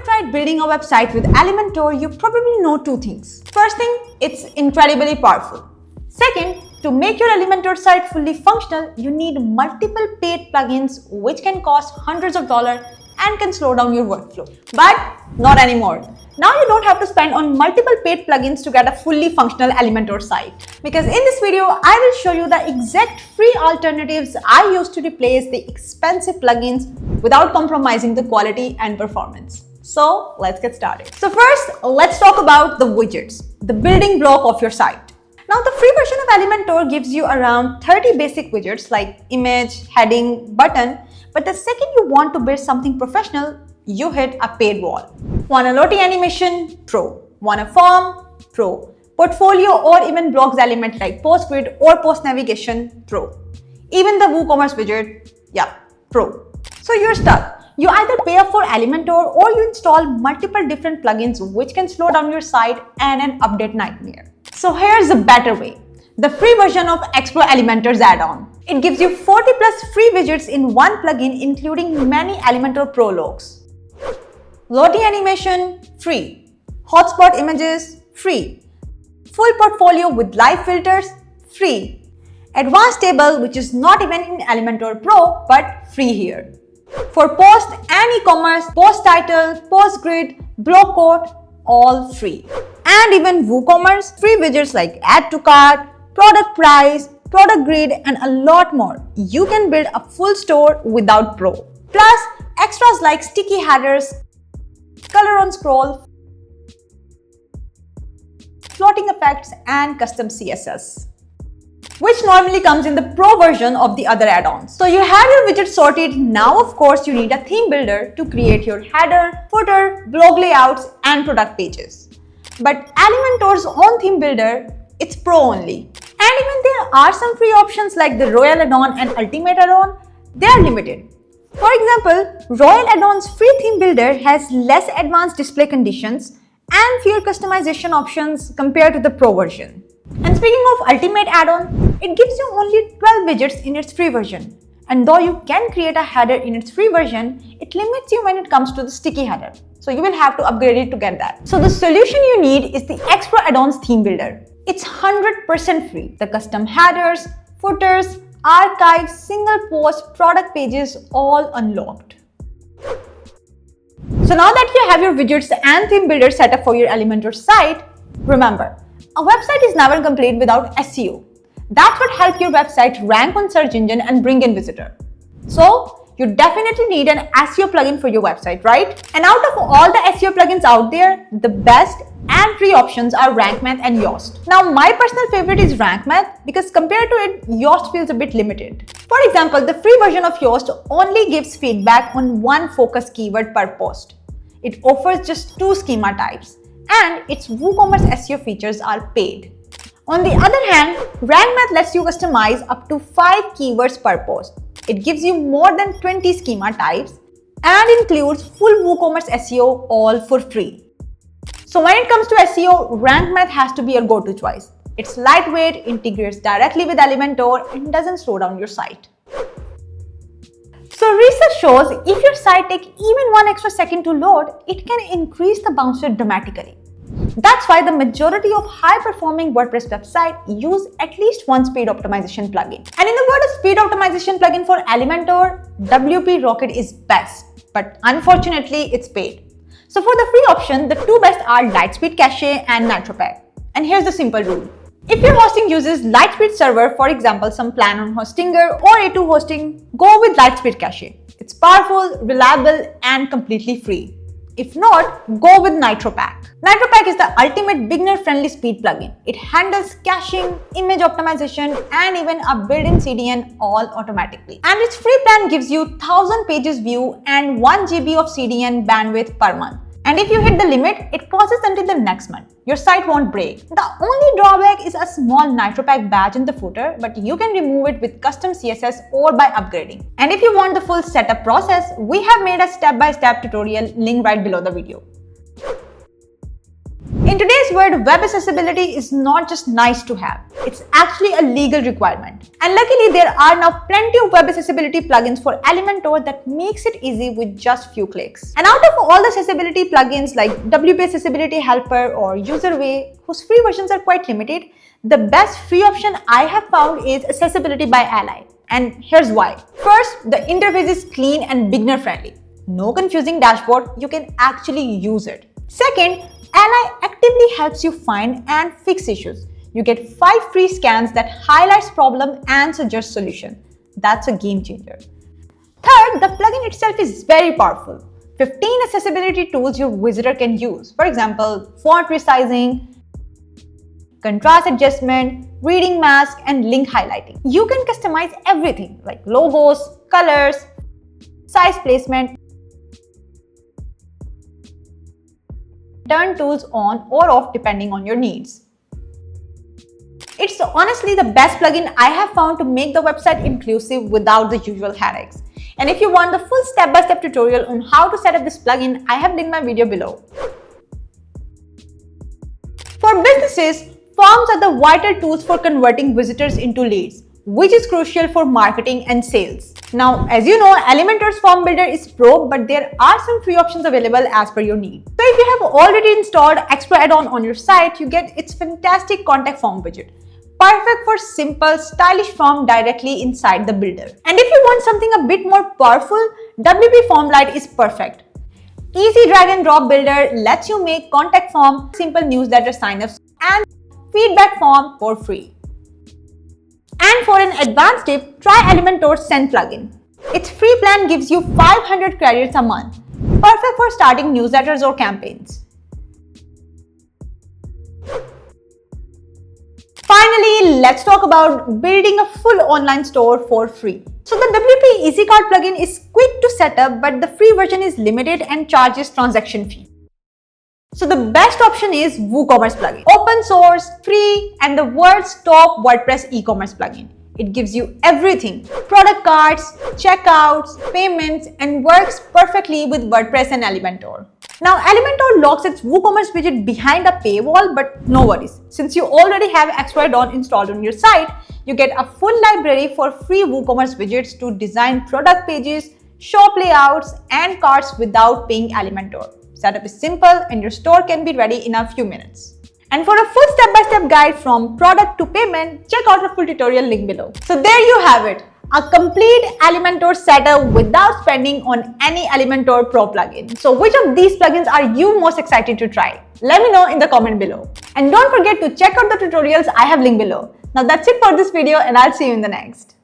you tried building a website with Elementor, you probably know two things. First thing, it's incredibly powerful. Second, to make your Elementor site fully functional, you need multiple paid plugins which can cost hundreds of dollars and can slow down your workflow. But not anymore. Now you don't have to spend on multiple paid plugins to get a fully functional Elementor site. Because in this video, I will show you the exact free alternatives I use to replace the expensive plugins without compromising the quality and performance. So let's get started. So first, let's talk about the widgets, the building block of your site. Now the free version of Elementor gives you around 30 basic widgets like image, heading, button. But the second you want to build something professional, you hit a paid wall. Want a loading animation? Pro. Want a form? Pro. Portfolio or even blogs element like post grid or post navigation? Pro. Even the WooCommerce widget? Yeah, Pro. So you're stuck. You either pay up for Elementor or you install multiple different plugins which can slow down your site and an update nightmare. So here's a better way. The free version of Explore Elementor's add-on. It gives you 40 plus free widgets in one plugin, including many Elementor Pro logs. Loading animation, free. Hotspot images, free. Full portfolio with live filters, free. Advanced table, which is not even in Elementor Pro, but free here. For post and e-commerce, post title, post grid, blog quote, all free. And even WooCommerce, free widgets like add to cart, product price, product grid, and a lot more. You can build a full store without Pro. Plus, extras like sticky headers, color on scroll, floating effects, and custom CSS, which normally comes in the Pro version of the other add-ons. So you have your widgets sorted. Now, of course, you need a theme builder to create your header, footer, blog layouts, and product pages. But Elementor's own theme builder, it's Pro only. And even there are some free options like the Royal add-on and Ultimate add-on. They are limited. For example, Royal add-on's free theme builder has less advanced display conditions and fewer customization options compared to the Pro version. And speaking of Ultimate add-on, it gives you only 12 widgets in its free version. And though you can create a header in its free version, it limits you when it comes to the sticky header. So you will have to upgrade it to get that. So the solution you need is the Explore add-ons theme builder. It's 100% free. The custom headers, footers, archives, single post, product pages, all unlocked. So now that you have your widgets and theme builder set up for your Elementor site, remember, a website is never complete without SEO. That's what helps your website rank on search engine and bring in visitor. So you definitely need an SEO plugin for your website, right? And out of all the SEO plugins out there, the best and free options are RankMath and Yoast. Now, my personal favorite is RankMath because compared to it, Yoast feels a bit limited. For example, the free version of Yoast only gives feedback on one focus keyword per post. It offers just 2 schema types, and its WooCommerce SEO features are paid. On the other hand, RankMath lets you customize up to 5 keywords per post. It gives you more than 20 schema types and includes full WooCommerce SEO all for free. So when it comes to SEO, RankMath has to be your go-to choice. It's lightweight, integrates directly with Elementor, and doesn't slow down your site. So research shows if your site takes even 1 extra second to load, it can increase the bounce rate dramatically. That's why the majority of high-performing WordPress websites use at least one speed optimization plugin. And in the world of speed optimization plugin for Elementor, WP Rocket is best, but unfortunately, it's paid. So for the free option, the 2 best are Lightspeed Cache and NitroPack. And here's the simple rule. If your hosting uses Lightspeed server, for example, some plan on Hostinger or A2 hosting, go with Lightspeed Cache. It's powerful, reliable, and completely free. If not, go with NitroPack. NitroPack is the ultimate beginner-friendly speed plugin. It handles caching, image optimization, and even a built-in CDN all automatically. And its free plan gives you 1000 pages view and 1 GB of CDN bandwidth per month. And if you hit the limit, it processes until the next month. Your site won't break. The only drawback is a small NitroPack badge in the footer, but you can remove it with custom CSS or by upgrading. And if you want the full setup process, we have made a step-by-step tutorial link right below the video. In today's world, web accessibility is not just nice to have, it's actually a legal requirement. And luckily, there are now plenty of web accessibility plugins for Elementor that makes it easy with just few clicks. And out of all the accessibility plugins like WP Accessibility Helper or UserWay, whose free versions are quite limited, the best free option I have found is Accessibility by Ally. And here's why. First, the interface is clean and beginner friendly. No confusing dashboard, you can actually use it. Second, Ally actively helps you find and fix issues. You get 5 free scans that highlights problem and suggest solution. That's a game changer. Third, the plugin itself is very powerful. 15 accessibility tools your visitor can use. For example, font resizing, contrast adjustment, reading mask, and link highlighting. You can customize everything like logos, colors, size placement, turn tools on or off depending on your needs. It's honestly the best plugin I have found to make the website inclusive without the usual headaches. And if you want the full step-by-step tutorial on how to set up this plugin, I have linked my video below. For businesses, forms are the vital tools for converting visitors into leads, which is crucial for marketing and sales. Now, as you know, Elementor's form builder is pro, but there are some free options available as per your need. So if you have already installed extra add-on on your site, you get its fantastic contact form widget. Perfect for simple, stylish form directly inside the builder. And if you want something a bit more powerful, WP Form Lite is perfect. Easy drag and drop builder lets you make contact form, simple newsletter signups, and feedback form for free. And for an advanced tip, try Elementor's Send plugin. Its free plan gives you 500 credits a month, perfect for starting newsletters or campaigns. Finally, let's talk about building a full online store for free. So the WP Easy Cart plugin is quick to set up, but the free version is limited and charges transaction fee. So the best option is WooCommerce plugin. Open source, free, and the world's top WordPress e-commerce plugin. It gives you everything: product cards, checkouts, payments, and works perfectly with WordPress and Elementor. Now, Elementor locks its WooCommerce widget behind a paywall, but no worries. Since you already have extra add-on installed on your site, you get a full library for free WooCommerce widgets to design product pages, shop layouts, and carts without paying Elementor. Setup is simple and your store can be ready in a few minutes. And for a full step-by-step guide from product to payment, check out the full tutorial link below. So there you have it, a complete Elementor setup without spending on any Elementor Pro plugin. So which of these plugins are you most excited to try? Let me know in the comment below. And don't forget to check out the tutorials I have linked below. Now that's it for this video and I'll see you in the next.